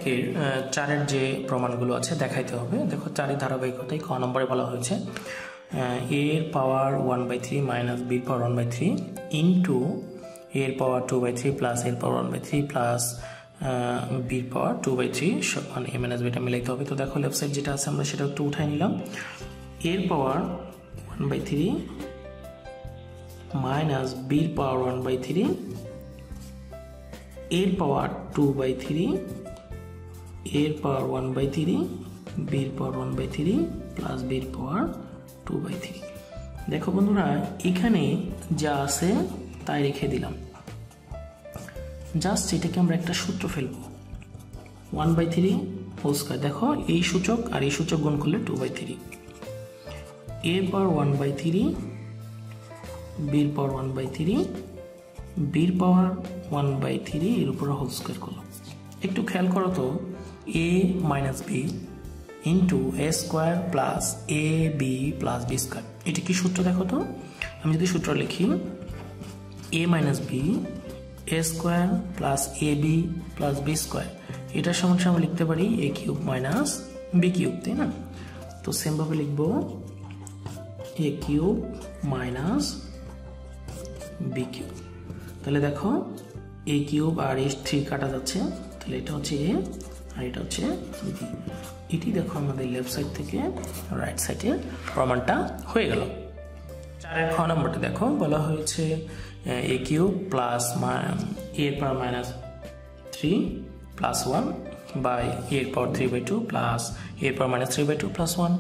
আমাদের 4 এর যে প্রমাণগুলো আছে দেখাইতে হবে। দেখো 4 এর ধারাবাহিকতায় ক নম্বরে বলা হয়েছে a এর পাওয়ার 1/3 মাইনাস b এর পাওয়ার 1/3 ইনটু a এর পাওয়ার 2/3 প্লাস a এর পাওয়ার 1/3 প্লাস b এর পাওয়ার 2/3 সমান a মাইনাস b টা মিলাইতে হবে। তো দেখো লেফট সাইড যেটা আছে আমরা সেটা একটু উঠাই নিলাম। a এর পাওয়ার 1/3 মাইনাস b এর পাওয়ার 1/3 এর পাওয়ার 2/3 এর পাওয়ার 1/3 b এর পাওয়ার 1/3 প্লাস b এর পাওয়ার 2/3। দেখো বন্ধুরা এখানে যা আছে তাই রেখে দিলাম, জাস্ট এটাকে আমরা একটা সূত্র ফেলবো 1/3 হোল স্কয়ার। দেখো এই সূচক আর এই সূচক গুণ করলে 2/3 এর পাওয়ার 1/3 b এর পাওয়ার 1/3 b এর পাওয়ার 1/3 এর উপর হোল স্কয়ার করলাম। একটু খেয়াল করো তো a minus b into a square plus a b plus b square, এটা কি সূত্র দেখো তো। আমি যদি সূত্র লিখি a minus b a square plus a b plus b square, এটার সমান সমান লিখতে পারি a cube minus b cube, তাই না। তো সেমভাবে লিখবো a cube minus b cube. তাহলে দেখো a কিউব আর এই 3 কাটা যাচ্ছে, তাহলে এটা হচ্ছে a আর এটা হচ্ছে b। এটি দেখো আমাদের লেফট সাইড থেকে রাইট সাইডে প্রমাণটা হয়ে গেল। 4 এর খ নম্বরটা দেখো বলা হয়েছে a কিউব প্লাস a এর power minus 3 plus 1 by a এর পাওয়ার 3/2 প্লাস a এর power minus 3/2 plus 1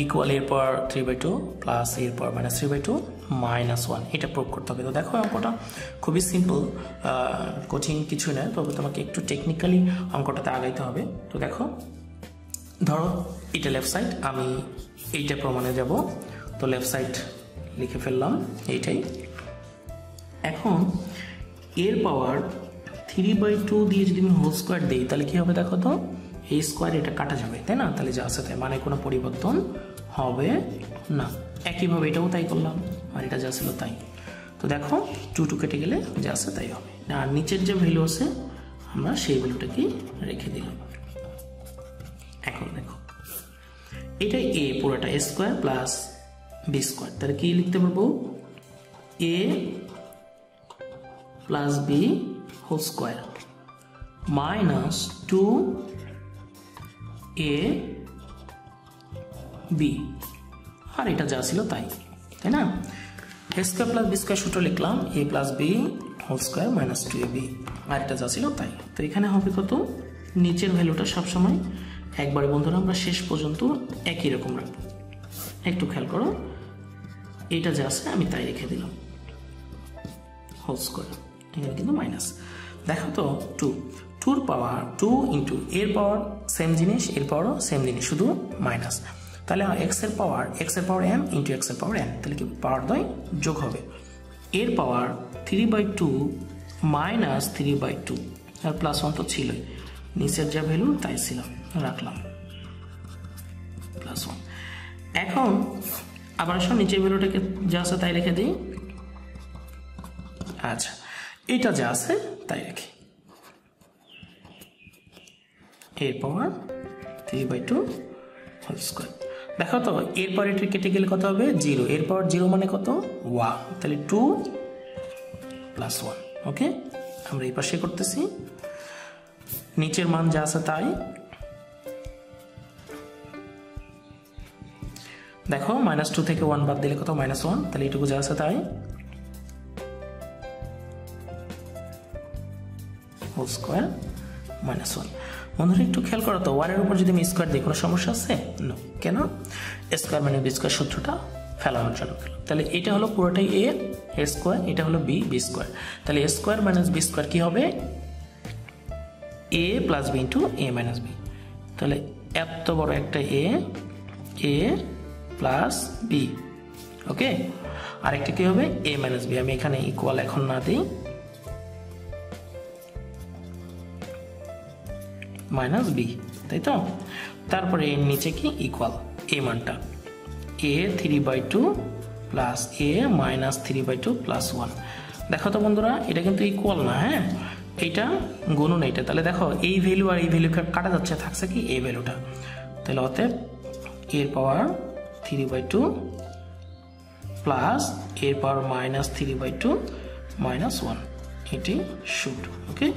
equal a এর পাওয়ার 3/2 প্লাস a এর পাওয়ার মাইনাস 3/2 মাইনাস 1। এটা প্রুভ করতে হবে। তো দেখো অঙ্কটা খুবই সিম্পল, কঠিন কিছু নয়, তবে তোমাকে একটু টেকনিক্যালি অঙ্কটাতে আগাইতে হবে। তো দেখো ধরো এটা লেফট সাইড, আমি এইটা প্রমাণে যাব, তো লেফট সাইড লিখে ফেললাম এইটাই। এখন এর পাওয়ার 3/2 দিয়ে যদি আমি হোল স্কোয়ার দিই তাহলে কি হবে দেখো তো, এই স্কোয়ার এটা কাটা যাবে, তাই না। তাহলে যা আছে তাই, মানে কোনো পরিবর্তন হবে না। একইভাবে এটাও তাই করলাম আর এটা যা ছিল তাই। তো দেখো 2 কেটে গেলে যা আছে তাই হবে। আর নিচের যে ভ্যালু আছে আমরা সেই ভ্যালুটাকে রেখে দিলাম। এখন দেখো এটা a পুরোটা a square plus b square, তাহলে কি লিখতে পারবো a plus b whole square minus 2a b, আর এটা যা ছিল তাই, তাই না। a square plus b square সূত্র লিখলাম a plus b whole square minus 2ab, আর এটা যা ছিল তাই। তো এখানে হবে কত, নিচের ভ্যালুটা সবসময় একবারে বন্ধুরা আমরা শেষ পর্যন্ত একই রকম রাখবো। একটু খেয়াল করো, এটা যা আছে আমি তাই রেখে দিলাম হোল স্কোয়ার, এখানে কিন্তু মাইনাস। দেখো তো 2 পাওয়ার 2 ইন্টু এর পাওয়ার সেম জিনিস, এর পাওয়ারও সেম জিনিস, শুধু মাইনাস। তাহলে x এর পাওয়ার m ইন্টু x এর পাওয়ার n, তাহলে কি পাওয়ার দ্বয় যোগ হবে। এর পাওয়ার 3/2 মাইনাস 3/2 আর প্লাস 1 তো ছিলই, নিচের যা ভ্যালু তাই ছিল রাখলাম প্লাস 1। এখন আবার আসো নিচের ভ্যালুটাকে যা আছে তাই রেখে দিই। আচ্ছা এটা যা আছে তাই রেখে, এর পাওয়ার 3/2 হোল স্কয়ার। দেখো তো এরপর এটা কেটে গেলে কত হবে 0, এর পাওয়ার 0 মানে কত 1, তাহলে 2 প্লাস 1। ওকে, আমরা এই পাশে করতেছি, নিচের মান যা আছে তাই। দেখো -2 থেকে 1 বাদ দিলে কত -1, তাহলে এটুকু যা আছে তাই হোল স্কয়ার -1। বন্ধুরা একটু খেয়াল করো তো, 1 এর উপর যদি আমি স্কয়ার দিই কোনো সমস্যা আছে না, কেন স্কয়ার মানে বি স্কয়ার সূত্রটা ফেলানোর জন্য। তাহলে এটা হলো পুরোটাই a স্কয়ার, এটা হলো b স্কয়ার, তাহলে a square minus b square কি হবে a plus b into a minus b। তাহলে এত বড় একটা a প্লাস b, ওকে, আর একটা কি হবে a মাইনাস b। আমি এখানে ইকুয়াল এখন না দিই, মাইনাস b, তাই তো। তারপরে এর নিচে কি ইকুয়াল a মানটা a 3/2 plus a minus 3/2 plus 1। দেখো তো বন্ধুরা এটা কিন্তু ইকুয়াল না, হ্যাঁ, এইটা গুণন এইটা, তাহলে দেখো এই ভ্যালু আর এই ভ্যালু কাটা যাচ্ছে, থাকছে কি এই ভ্যালুটা। তাহলে অতএব এর পাওয়ার 3/2 প্লাস এর পাওয়ার -3/2 -1, এটি শুট। ওকে,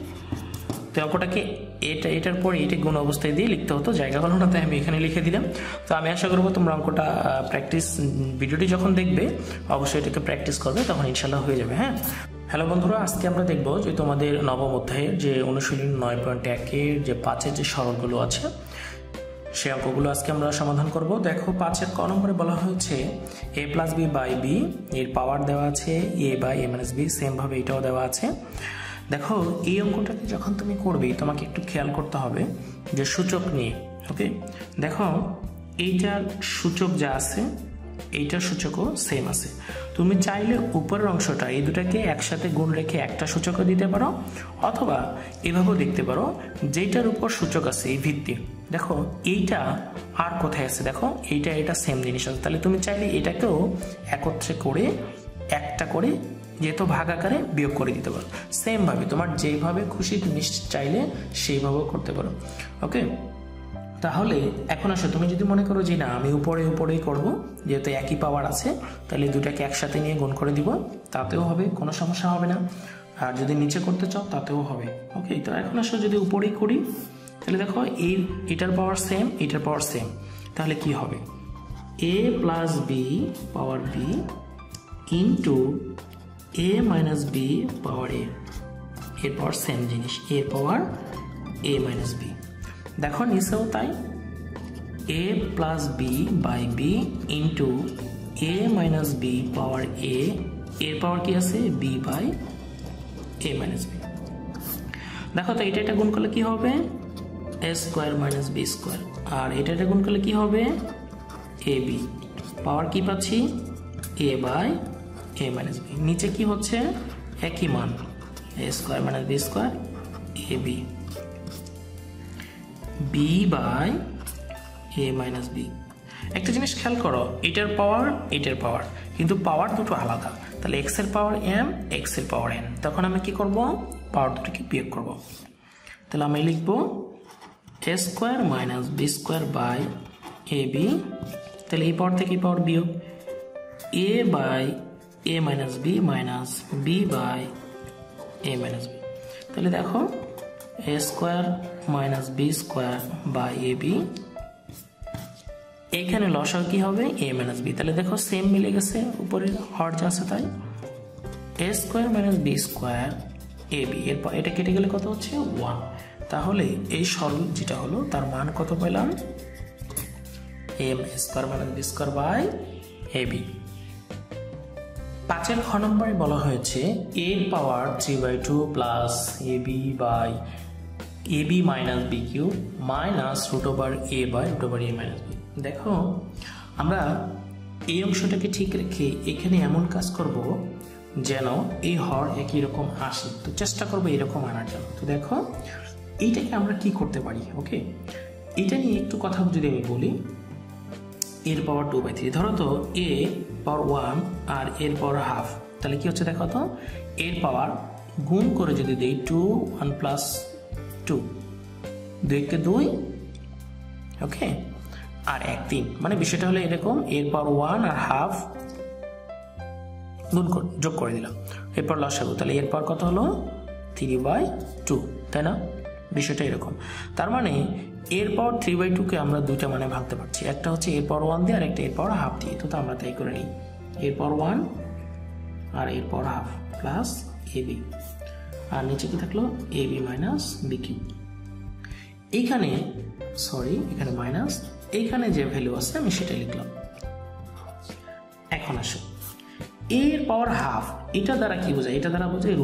তো অঙ্কটাকে এটার পর এইটা গুণ অবস্থায় দিয়ে লিখতে হতো, জায়গা হলো না তাই আমি এখানে লিখে দিলাম। তো আমি আশা করবো তোমরা অঙ্কটা প্র্যাকটিস ভিডিওটি যখন দেখবে অবশ্যই এটাকে প্র্যাকটিস করবে, তখন ইনশাল্লাহ হয়ে যাবে। হ্যাঁ, হ্যালো বন্ধুরা, আজকে আমরা দেখব যে তোমাদের নবম অধ্যায়ের যে অনুশীলনী 9.1-এর যে 5-এর যে সরলগুলো আছে সেই অঙ্কগুলো আজকে আমরা সমাধান করব। দেখো 5-এর ক নম্বরে বলা হয়েছে a+b/b, এর পাওয়ার দেওয়া আছে a/a-b, সেমভাবে এটাও দেওয়া আছে। দেখো এই অঙ্কটাকে যখন তুমি করবে তোমাকে একটু খেয়াল করতে হবে যে সূচক নিয়ে। ওকে, দেখো এইটার সূচক যা আছে এইটার সূচকও সেম আছে। তুমি চাইলে উপরের অংশটা এই দুটাকে একসাথে গুণ রেখে একটা সূচকও দিতে পারো, অথবা এভাবেও দেখতে পারো যেটার উপর সূচক আছে এই ভিত্তি, দেখো এইটা আর কোথায় আছে, দেখো এটা সেম জিনিস আছে, তাহলে তুমি চাইলে এটাকেও একত্রে করে একটা করে যেহেতু ভাগ আকারে বিয়োগ করে দিতে পারো। সেমভাবে তোমার যেভাবে খুশি তুমি চাইলে সেইভাবেও করতে পারো। ওকে, তাহলে এখন আসো তুমি যদি মনে করো যে না আমি উপরেই করব, যেহেতু একই পাওয়ার আছে, তাহলে দুটাকে একসাথে নিয়ে গুণ করে দিব, তাতেও হবে, কোনো সমস্যা হবে না। আর যদি নিচে করতে চাও তাতেও হবে। ওকে, তো এখন আসো যদি উপরেই করি, তাহলে দেখো এটার পাওয়ার সেম, এটার পাওয়ার সেম, তাহলে কি হবে a+b power b into a-b power a, এর পাওয়ার সেম জিনিস, এর পাওয়ার a-b। দেখো নিচেও তাই a+b/b into a-b power a, এর পাওয়ার কি আছে b/a-b। দেখো তো এটা গুণ করলে কি হবে a² - b², আর এটা গুণ করলে কি হবে ab, পাওয়ার কি পাচ্ছি a/a-b। নিচে কি হচ্ছে একই মান a² - b² ab, b/a-b। একটা জিনিস খেয়াল করো, এটার পাওয়ার কিন্তু পাওয়ার দুটো আলাদা, তাহলে x এর পাওয়ার m, x এর পাওয়ার n, তখন আমি কি করব পাওয়ার দুটোকে বিয়োগ করব। তাহলে আমি লিখব a² - b²/ab, তাহলে এই পাওয়ার থেকে এই পাওয়ার বিয়োগ a/a-b b/a-b। তাহলে দেখো a² - b²/ab, এখানে লসাগু কি হবে a-b, তাহলে দেখো সেম মিলে গেছে, উপরে হর যা আছে তাই a² - b²/ab, এরপর এটা কেটে গেলে কত হচ্ছে 1। তাহলে এই সরল যেটা হলো তার মান কত পেলাম a² - b²/ab। 5-এর খ নম্বরে বলা হয়েছে এর power 3/2 plus ab/b³ minus √a/√a-b। দেখো আমরা এই অংশটাকে ঠিক রেখে এখানে এমন কাজ করব যেন এই হর একই রকম আসে, তো চেষ্টা করবো এরকম আনার জন্য। তো দেখো এইটাকে আমরা কি করতে পারি, ওকে এটা নিয়ে একটু কথা যদি আমি বলি, এর পাওয়ার 2/3, ধরো তো a পাওয়ার 1 আর এর পাওয়ার হাফ, তাহলে কি হচ্ছে দেখো তো এর পাওয়ার গুণ করে যদি দেই 2 1 + 2, 2 × 2, ওকে, আর 1 3, মানে বিষয়টা হলো এরকম, এর পাওয়ার 1 আর হাফ যোগ করে দিলাম, এরপর লসাগু, তাহলে এর পাওয়ার কত হলো 3/2, তাই না, বিষয়টা এরকম। তার মানে এর পাওয়ার 3/2-কে আমরা দুইটা মানে ভাঙতে পারছি, একটা হচ্ছে এর পাওয়ার 1 দিয়ে আর একটা এর পাওয়ার হাফ দিয়ে, তো আমরা তাই করে নিই, এর পাওয়ার 1 আর এর পাওয়ার হাফ প্লাস ab, আর নিচে কি থাকলো ab - b³। এখানে মাইনাস, এইখানে যে ভ্যালু আছে আমি সেটা লিখলাম। এখন আসো এর পাওয়ার হাফ, এটা দ্বারা কি বোঝায়, এটা দ্বারা বোঝায় √a।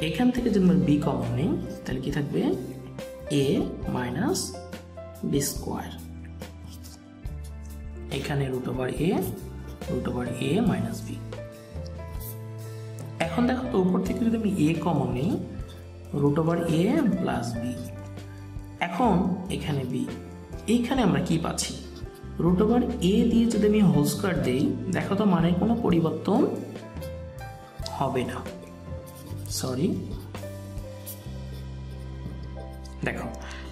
এখান থেকে যদি আমরা b কমন নেই তাহলে কি থাকবে a - b², এখানে √a - b। এখন দেখো তো উপর থেকে যদি আমি a কমন নেই √a + b, এখন এখানে b, এইখানে আমরা কি পাচ্ছি √a দিয়ে যদি আমি হোল স্কয়ার দেই, দেখো তো মানের কোনো পরিবর্তন হবে না, সরি দেখো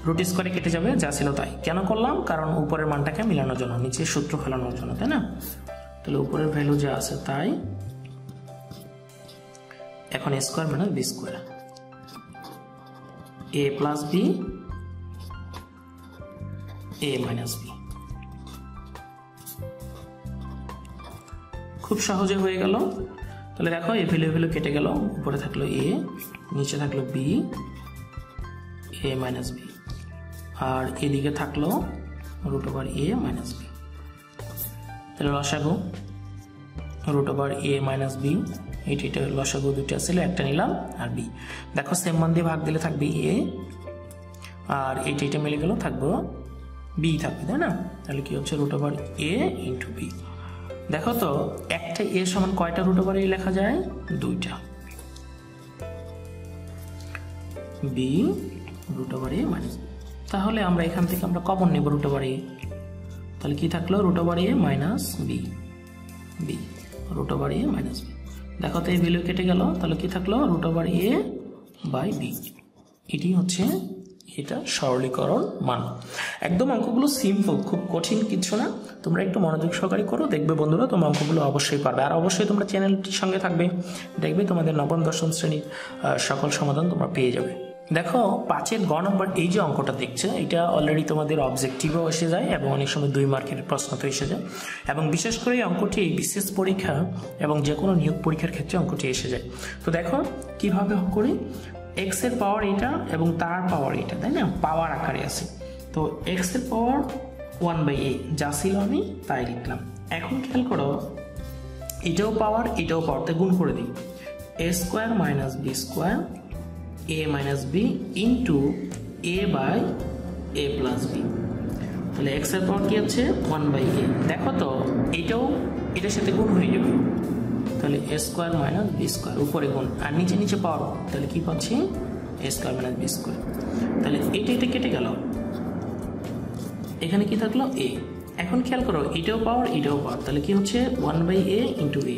রুট স্কোয়ারে কেটে যাবে, যা ছিল তাই। কেন করলাম? কারণ উপরের মানটাকে মিলানোর জন্য, নিচে সূত্র ফেলানোর জন্য, তাই না? তাহলে উপরের ভ্যালু যা আছে তাই। এখন a square minus B square, a plus B, a minus B. খুব সহজে হয়ে গেল। তাহলে দেখো এই ভ্যালু কেটে গেল, উপরে থাকলো a, নিচে থাকলো b, a মাইনাস বি, আর এদিকে থাকলো root over a minus B. তাহলে লসাগু root over a minus B, এটা লসাগু দুইটা ছিল, একটা নিলাম আর b। দেখো সেম মান দিয়ে ভাগ দিলে থাকবে a, আর এটা মিলে গেল থাকবো b থাকবে, তাই না? তাহলে কি হচ্ছে root over a into b। দেখো তো একটা a সমান কয়টা রুট ওভার a লেখা যায়? দুইটা, b root over a minus b। তাহলে আমরা এখান থেকে আমরা কমন নেব রুট ওভার a, তাহলে কি থাকলো root over a minus b, b root over a minus b। দেখো তো এই ভ্যালু কেটে গেল, তাহলে কি থাকলো root over a by b। এটি হচ্ছে এটা সরলীকরণ মান। একদম অঙ্কগুলো সিম্পল, খুব কঠিন কিছু না। তোমরা একটু মনোযোগ সহকারে করো, দেখবে বন্ধুরা তোমরা অঙ্কগুলো অবশ্যই পারবে। আর অবশ্যই তোমরা চ্যানেলটির সঙ্গে থাকবে, দেখবে তোমাদের নবম দশম শ্রেণীর সকল সমাধান তোমরা পেয়ে যাবে। দেখো 5-এর গ নম্বর এই যে অঙ্কটা দেখছো, এটা অলরেডি তোমাদের অবজেক্টিভও এসে যায় এবং অনেক সময় 2 মার্কের প্রশ্ন তো এসে যায়, এবং বিশেষ করে এই অঙ্কটি বিশেষ পরীক্ষা এবং যে কোনো নিয়োগ পরীক্ষার ক্ষেত্রে অঙ্কটি এসে যায়। তো দেখো কিভাবে করি, x এর পাওয়ার এটা এবং তার পাওয়ার এটা, তাই না? পাওয়ার আকারে আছে। তো x এর পাওয়ার 1/a যা ছিল আমি তাই লিখলাম। এখন খেয়াল করো এটাও পাওয়ার এটাও পাওয়ারতে গুণ করে দিই, a square minus B square a minus B into a by a plus B. তাহলে x এর পাওয়ার কি আছে 1/a। দেখো তো এটাও এটার সাথে গুণ হয়ে যাবে, তাহলে a square minus B square, উপরে গুণ আর নিচে নিচে পাওয়ার, তাহলে কি পাচ্ছি a square minus B square. তাহলে এটা কেটে গেল, এখানে কি থাকলো a। এখন খেয়াল করো এটাও পাওয়ার এটাও পাওয়ার, তাহলে কি হচ্ছে 1/a ইন্টু a,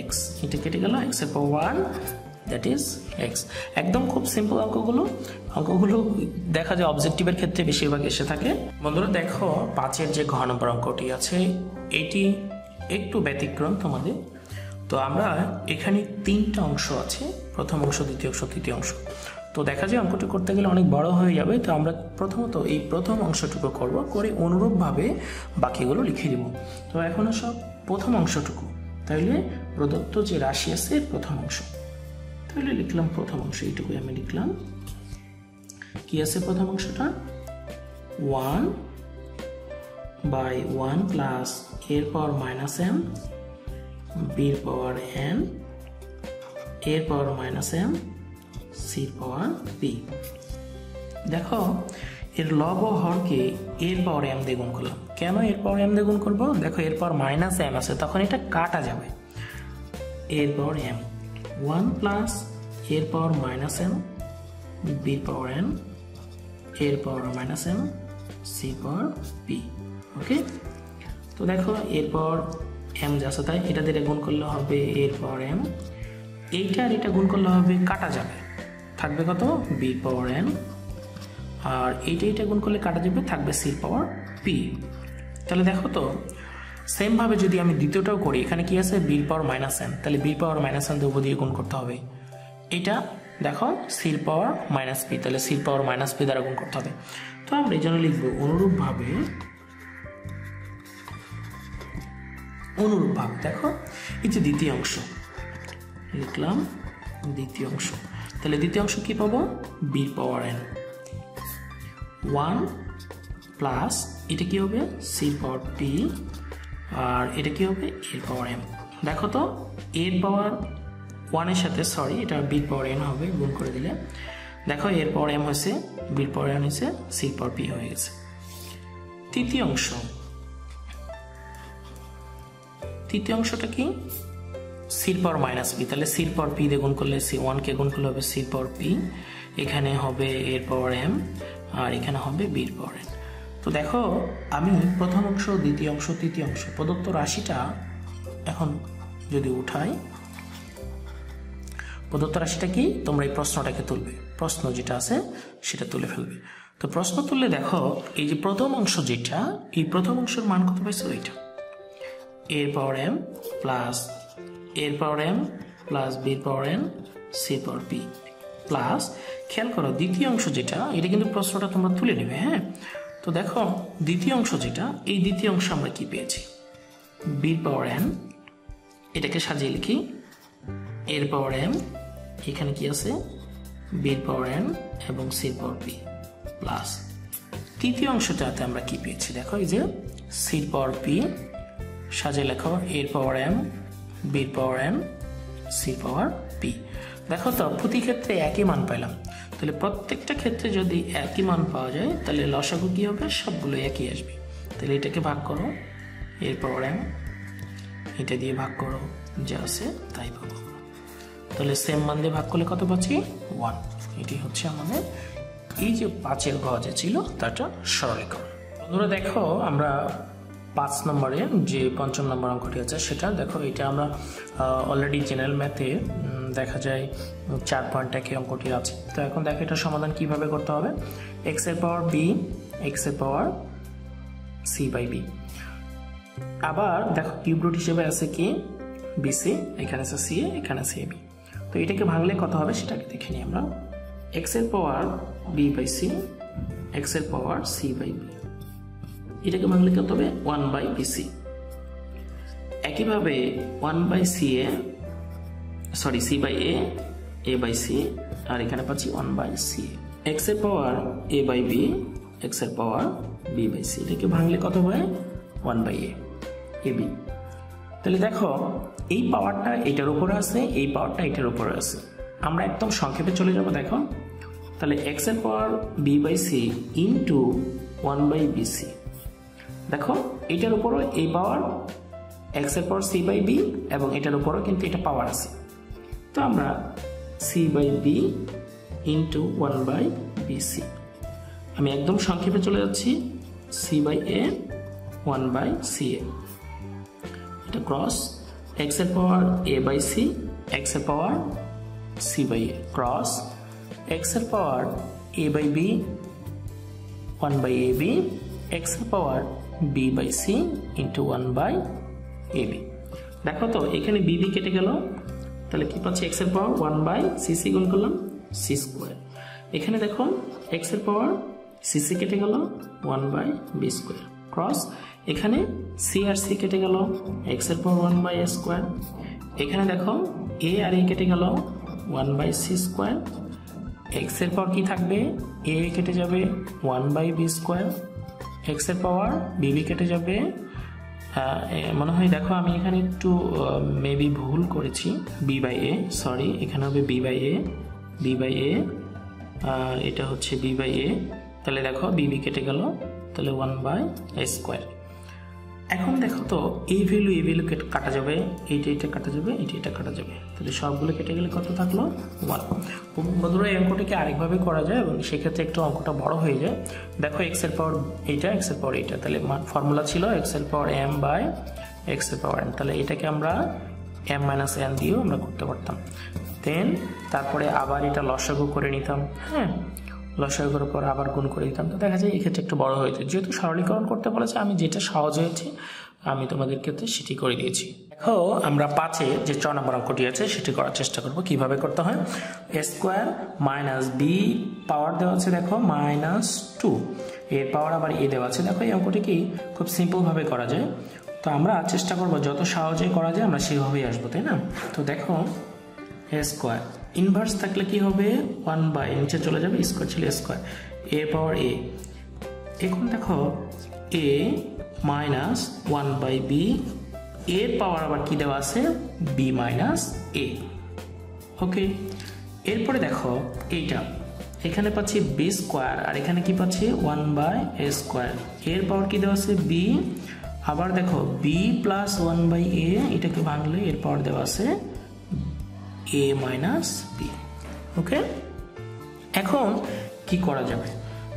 x, এটা কেটে গেল, x এর পাওয়ার 1, দ্যাট ইজ x। একদম খুব সিম্পল অঙ্কগুলো দেখা যায় অবজেক্টিভের ক্ষেত্রে বেশিরভাগ এসে থাকে। বন্ধুরা দেখো 5-এর যে ঘ নম্বর অঙ্কটি আছে এটি একটু ব্যতিক্রম তোমাদের। তো আমরা এখানে 3টা অংশ আছে, প্রথম অংশ, দ্বিতীয় অংশ, তৃতীয় অংশ। তো দেখা যায় অঙ্কটি করতে গেলে অনেক বড় হয়ে যাবে, তো আমরা প্রথমত এই প্রথম অংশটুকু করব, করে অনুরূপভাবে বাকিগুলো লিখে দিব। তো এখন সব প্রথম অংশটুকু, তাইলে প্রদত্ত যে রাশি আছে প্রথম অংশ, তাহলে লিখলাম প্রথম অংশ, এইটুকুই আমি লিখলাম। কি আছে প্রথম অংশটা? 1/1 প্লাস এর পাওয়ার মাইনাস m, বির পাওয়ার n, এর পাওয়ার মাইনাস m, সির পাওয়ার b। দেখো এর লব ও হরকে এর পাওয়ার m দিয়ে গুণ করলাম। কেন এর পাওয়ার m দিয়ে গুণ করবো? দেখো এর পাওয়ার মাইনাস m আছে, তখন এটা কাটা যাবে। এর পাওয়ার m 1 প্লাস এর পাওয়ার মাইনাস m, বির পাওয়ার n, এর পাওয়ার মাইনাস m, সি পাওয়ার b। ওকে, তো দেখো এর পাওয়ার m যা আছে তাই, এটা দিয়ে গুণ করলে হবে এর পাওয়ার m, এইটা আর এটা গুণ করলে হবে, কাটা যাবে, থাকবে কত b পাওয়ার n, আর এইটা গুণ করলে কাটা যাবে, থাকবে c পাওয়ার p। তাহলে দেখো তো সেম ভাবে যদি আমি দ্বিতীয়টাও করি, এখানে কি আছে b পাওয়ার মাইনাস n, তাহলে b পাওয়ার মাইনাস n দিয়ে দিয়ে গুণ করতে হবে। এটা দেখো c পাওয়ার মাইনাস p, তাহলে c পাওয়ার মাইনাস p দ্বারা গুণ করতে হবে। তো আমরা এই জন্য লিখবো অনুরূপভাবে। দেখো এই যে দ্বিতীয় অংশ লিখলাম, দ্বিতীয় অংশ, তাহলে দ্বিতীয় অংশ কি পাবো? b পাওয়ার n 1 প্লাস এটা কি হবে c পাওয়ার p, আর এটা কি হবে এর পাওয়ার m। দেখো তো এর পাওয়ার 1 এর সাথে, সরি এটা b পাওয়ার n হবে, গুণ করে দিলে দেখো এর পাওয়ার m হয়েছে, b পাওয়ার n হয়েছে, c পাওয়ার p হয়ে গেছে। তৃতীয় অংশটা কি? c পাওয়ার মাইনাস p, তাহলে c পাওয়ার p দিয়ে গুণ করলে c1 কে গুণ করলে হবে c পাওয়ার p, এখানে হবে এর পাওয়ার m, আর এখানে হবে b পাওয়ার n। তো দেখো আমি প্রথম অংশ, দ্বিতীয় অংশ, তৃতীয় অংশ প্রদত্ত রাশিটা এখন যদি উঠাই, প্রদত্ত রাশিটা কি, তোমরা এই প্রশ্নটাকে তুলবে, প্রশ্ন যেটা আছে সেটা তুলে ফেলবে। তো প্রশ্ন তুললে দেখো এই যে প্রথম অংশ যেটা, এই প্রথম অংশের মান কত পাইছো, এইটা এর পাওয়ার m প্লাস এর পাওয়ার m প্লাস বির পাওয়ার n সি পাওয়ার পি প্লাস, খেয়াল করো দ্বিতীয় অংশ যেটা, এটা কিন্তু প্রশ্নটা তোমরা তুলে নেবে। হ্যাঁ, তো দেখো দ্বিতীয় অংশ যেটা, এই দ্বিতীয় অংশ আমরা কি পেয়েছি, বির পাওয়ার n, এটাকে সাজিয়ে লিখি এর পাওয়ার m, এখানে কি আছে বির পাওয়ার n এবং সির পাওয়ার পি প্লাস, তৃতীয় অংশটাতে আমরা কি পেয়েছি দেখো, এই যে সির পাওয়ার পি সাজিয়ে লেখো এর পাওয়ার m বির পাওয়ার n সির পাওয়ার পি। দেখো তো প্রতি ক্ষেত্রে একই মান পাইলাম, তাহলে প্রত্যেকটা ক্ষেত্রে যদি একই মান পাওয়া যায় তাহলে লসাগু কি হবে, সবগুলো একই আসবে। তাহলে এটাকে ভাগ করো এর পাওয়ার m, এটা দিয়ে ভাগ করো, যা আছে তাই পাবো। তাহলে সেম মান দিয়ে ভাগ করলে কত পাচ্ছি 1। এটি হচ্ছে আমাদের এই যে 5-এর ঘ যে ছিল তাটা সরলীকরণ। বন্ধুরা দেখো আমরা 5 নম্বরে যে 5ম নম্বর অঙ্কটি আছে সেটা দেখো, এটা আমরা অলরেডি জেনারেল ম্যাথে দেখা যায় 4 পয়েন্ট একই অঙ্কটি আছে। তো এখন দেখো এটা সমাধান কিভাবে করতে হবে, এক্স এর পাওয়ার বি এক্স এর পাওয়ার সি বাই বি, আবার দেখো কিউব রুট হিসেবে আছে কি বিসি, এখানে আছে সি এ, এখানে আছে এবি। তো এটাকে ভাঙলে কত হবে সেটাকে দেখে নিই আমরা, এক্স এর power B by C X এর পাওয়ার সি বাই বি, এটাকে ভাঙলে কত হবে 1 বাই বিসি। একইভাবে 1 by C A, sorry C by A by C, আর এখানে পাচ্ছি 1 বাই সি এ, এক্স এর power A by B X এর পাওয়ার বি বাই সি, এটাকে ভাঙলে কত হয় 1 বাই এ বি। তাহলে দেখো এই পাওয়ারটা এটার উপরে আছে, এই পাওয়ারটা এটার উপরে আছে, আমরা একদম সংক্ষেপে চলে যাব। দেখো তাহলে এক্স এর power B by C into 1 by BC, দেখো এটার উপরও এই পাওয়ার এক্স এর পাওয়ার সি বাই বি এবং এটার উপরও কিন্তু এটা পাওয়ার আছে। তো আমরা C by B into 1 by BC, আমি একদম সংক্ষেপে চলে যাচ্ছি, C by A 1 by C A, এটা ক্রস এক্স এর power A by C X এর power C by A cross X এর power A by B 1 by A B X এর power B by C into 1 by A B. দেখো তো এখানে B B কেটে গেল, তাহলে কি পাচ্ছি এক্স এর পাওয়ার 1 বাই সি সি গুণ করলাম সি স্কোয়ার, এখানে দেখো এক্স এর পাওয়ার সি সি কেটে গেল 1 বাই বি স্কোয়ার ক্রস, এখানে সি আর সি কেটে গেল এক্স এর পাওয়ার 1 বাই এ স্কোয়ার, এখানে দেখো এ আর এ কেটে গেল 1 বাই সি স্কোয়ার, এক্স এর পাওয়ার কি থাকবে এ কেটে যাবে 1 বাই বি স্কোয়ার, এক্স এর পাওয়ার বিবি কেটে যাবে, মনে হয় দেখো আমি এখানে একটু মেবি ভুল করেছি, বি বাই এ, সরি এখানে হবে B by A, B by A, এটা হচ্ছে বি বাই এ, তাহলে দেখো বিবি কেটে গেল, তাহলে 1 বাই এ স্কোয়ার। এখন দেখো তো এই ভ্যালু কাটা যাবে, এইটা কাটা যাবে, এটা কাটা যাবে, তাহলে সবগুলো কেটে গেলে কত থাকলো 1। বন্ধুরা এই অঙ্কটিকে আরেকভাবে করা যায় এবং সেক্ষেত্রে একটু অঙ্কটা বড় হয়ে যায়। দেখো এক্স এর পাওয়ার এইটা এক্স এর পাওয়ার এইটা, তাহলে ফর্মুলা ছিল এক্স এর পাওয়ার এম বাই এক্স এর পাওয়ার এন, তাহলে এটাকে আমরা এম মাইনাস এন দিয়েও আমরা করতে পারতাম। দেন তারপরে আবার এটা লসাগু করে নিতাম, হ্যাঁ লসাগুর পর আবার গুণ করে দিতাম, তো দেখা যায় এক্ষেত্রে একটু বড় হয়ে যায়। যেহেতু সরলীকরণ করতে বলেছে আমি যেটা সহজ হয়েছে আমি তোমাদের ক্ষেত্রে সেটি করে দিয়েছি। দেখো আমরা 5-এ যে 6 নম্বর অঙ্কটি আছে সেটি করার চেষ্টা করব, কিভাবে করতে হয়। এ স্কোয়ার মাইনাস বি পাওয়ার দেওয়া আছে দেখো -2, এর পাওয়ার আবার এ দেওয়া আছে। দেখো এই অঙ্কটি কি খুব সিম্পলভাবে করা যায়, তো আমরা চেষ্টা করব যত সহজে করা যায় আমরা সেভাবেই আসবো, তাই না। তো দেখো এ স্কোয়ার ইনভার্স থাকলে কি হবে 1 বাই নিচে চলে যাবে, স্কোয়ার ছিল স্কোয়ার, এ পাওয়ার এ, এখন দেখো এ মাইনাস 1 বাই বি, এর পাওয়ার আবার কি দেওয়া আছে বি মাইনাস এ, ওকে। এরপরে দেখো এইটা এখানে পাচ্ছি বি স্কোয়ার আর এখানে কি পাচ্ছি 1 বাই এ স্কোয়ার, এর পাওয়ার কি দেওয়া আছে বি, আবার দেখো বি প্লাস 1 বাই এ, এটাকে ভাঙলে এর পাওয়ার দেওয়া আছে a মাইনাস বি, ওকে। এখন কি করা যাবে,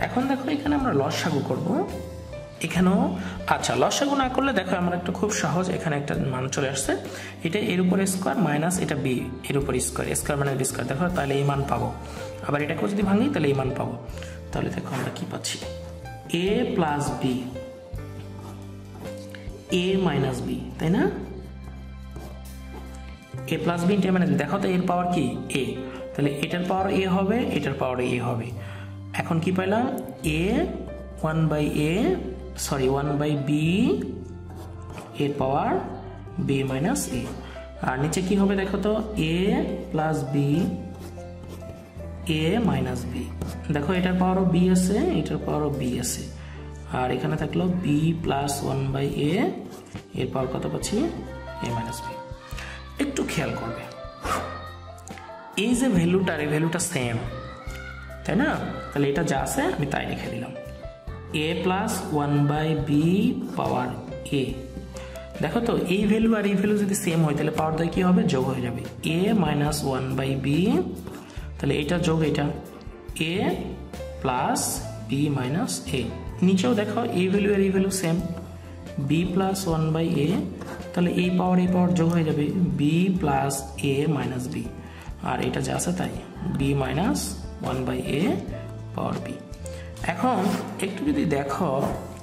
এখন দেখো এখানে আমরা লসাগু করব, এখানেও আচ্ছা লসাগু না করলে দেখো আমরা একটা খুব সহজ, এখানে একটা মান চলে আসছে, এটা এর উপরে স্কোয়ার মাইনাস এটা বি এর উপরে স্কোয়ার, স্কোয়ার মানে বি স্কোয়ার, দেখো তাহলে এই মান পাবো। আবার এটাকেও যদি ভাঙি তাহলে এই মান পাবো। তাহলে দেখো আমরা কি পাচ্ছি, এ plus B A minus B, তাই না? এ প্লাস বি ইন্টু এ মাইনাস বি, দেখো তো এর পাওয়ার কি এ, তাহলে এটার পাওয়ার এ হবে, এটার পাওয়ার এ হবে। এখন কি পাইলাম, এ 1/b এর পাওয়ার বি মাইনাস এ। আর নিচে কি হবে দেখো তো, এ plus B A minus B, দেখো এটার পাওয়ারও বি আছে, এটার পাওয়ারও বি আছে। আর এখানে থাকলো বি প্লাস 1/a এর পাওয়ার কত পাচ্ছি, এ মাইনাস বি। একটু খেয়াল করবে, এই যে ভ্যালুটার এই ভ্যালুটা সেম, তাই না? তাহলে এটা যা আছে আমি তাই লিখে দিলাম, এ প্লাস 1/b পাওয়ার এ। দেখো তো এই ভ্যালু আর এই ভ্যালু যদি সেম হয় তাহলে পাওয়ার দ্বয় কি হবে, যোগ হয়ে যাবে, এ মাইনাস 1/b, তাহলে এটা যোগ এটা, এ প্লাস বি মাইনাস এ। নিচেও দেখো এই ভ্যালু আর এই value same, B plus 1/a, তাহলে এই পাওয়ার যোগ হয়ে যাবে, বি প্লাস এ মাইনাস বি। আর এটা যা আছে তাই, B minus 1/a power B. এখন একটু যদি দেখো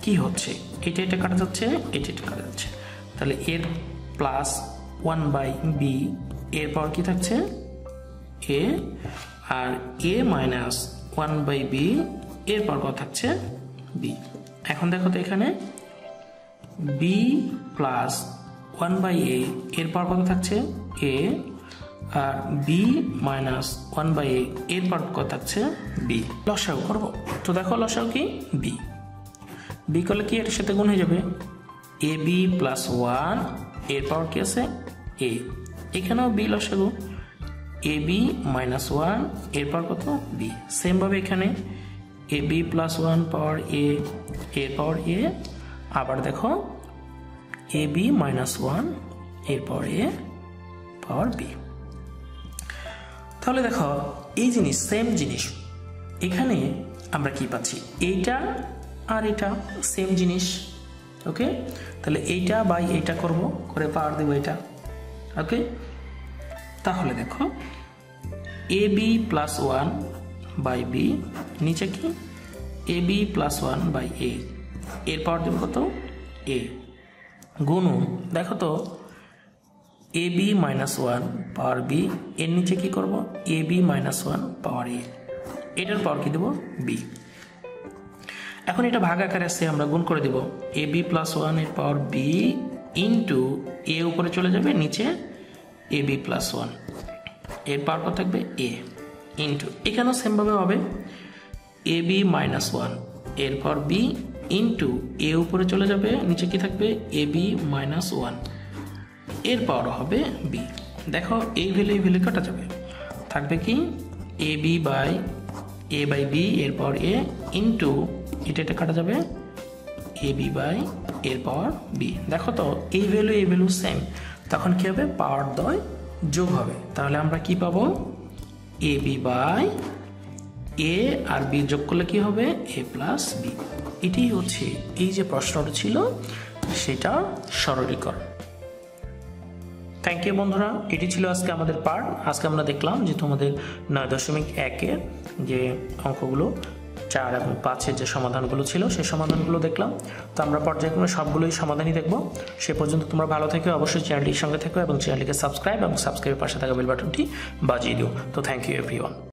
কি হচ্ছে, এটা কাটা যাচ্ছে, এটা কাটা যাচ্ছে, তাহলে এর প্লাস 1/b এর পাওয়ার কি থাকছে, এ, আর এ মাইনাস 1/b এর পাওয়ার কত থাকছে, বি। এখন দেখো তো এখানে বি প্লাস 1/a এর পাওয়ার কত থাকছে, এ, আর বি মাইনাস 1/a এর পাওয়ার কত থাকছে, বি। লসাগু করবো তো, দেখো লসাগু কি, বি, বি করলে কি এর সাথে গুণ হয়ে যাবে, এ বি প্লাস 1 এর পাওয়ার কি আছে, এ, এখানেও বি লসাগু, এ বি মাইনাস 1 এর পাওয়ার কত, বি। সেম ভাবে এখানে এ বি প্লাস 1 পাওয়ার এ এর পাওয়ার এ, আবার দেখো এ বি মাইনাস 1 এর পাওয়ার এ পাওয়ার বি। তাহলে দেখো এই জিনিস সেম জিনিস, এখানে আমরা কি পাচ্ছি, এইটা আর এটা সেম জিনিস, ওকে? তাহলে এইটা বাই এইটা করব, করে পাওয়ার দেব এটা, ওকে? তাহলে দেখো এ বি প্লাস 1/b, নিচে কি এ বি প্লাস 1/a এর পাওয়ার দেব কত, এ, গুণন দেখো তো A B minus 1 power B, এর নিচে কি করব, এ বি মাইনাস 1 পাওয়ার এ, এটার পাওয়ার কি দেব, বি। এখন এটা ভাগ আকারে আসছে, আমরা গুণ করে দেব, এ বি প্লাস 1 এর পাওয়ার বি ইন্টু এ উপরে চলে যাবে, নিচে এ বি প্লাস 1 এর পাওয়ার কত থাকবে, এ, ইন্টু এখানেও সেমভাবে হবে, এ বি মাইনাস 1 এর পাওয়ার বি ইন্টু এ উপরে চলে যাবে, নিচে কি থাকবে, এ বি মাইনাস 1 এর পাওয়ার হবে বি। দেখো এই ভ্যালু কাটা যাবে, থাকবে কি এ বি বাই বি এর পাওয়ার এ ইন্টু এটা কাটা যাবে, এ বি বাই এর পাওয়ার বি। দেখো তো এই ভ্যালু সেম, তখন কি হবে, পাওয়ার দ্বয় যোগ হবে। তাহলে আমরা কি পাবো, এ বি বাই এ আর বি যোগ করলে কি হবে, এ প্লাস বি। এটি হচ্ছে এই যে প্রশ্নটা ছিল সেটা সরলীকরণ। থ্যাংক ইউ বন্ধুরা, এটি ছিল আজকে আমাদের পার্ট। আজকে আমরা দেখলাম যে তোমাদের 9.1-এর যে অঙ্কগুলো 4 এবং 5-এর যে সমাধানগুলো ছিল সেই সমাধানগুলো দেখলাম। তো আমরা পর্যায়ক্রমে সবগুলোই সমাধানই দেখব। সে পর্যন্ত তোমরা ভালো থেকো, অবশ্যই চ্যানেলটির সঙ্গে থেকো এবং চ্যানেলটিকে সাবস্ক্রাইবের পাশে থাকা বেল বাটনটি বাজিয়ে দিও। তো থ্যাংক ইউ এভরিওয়ান।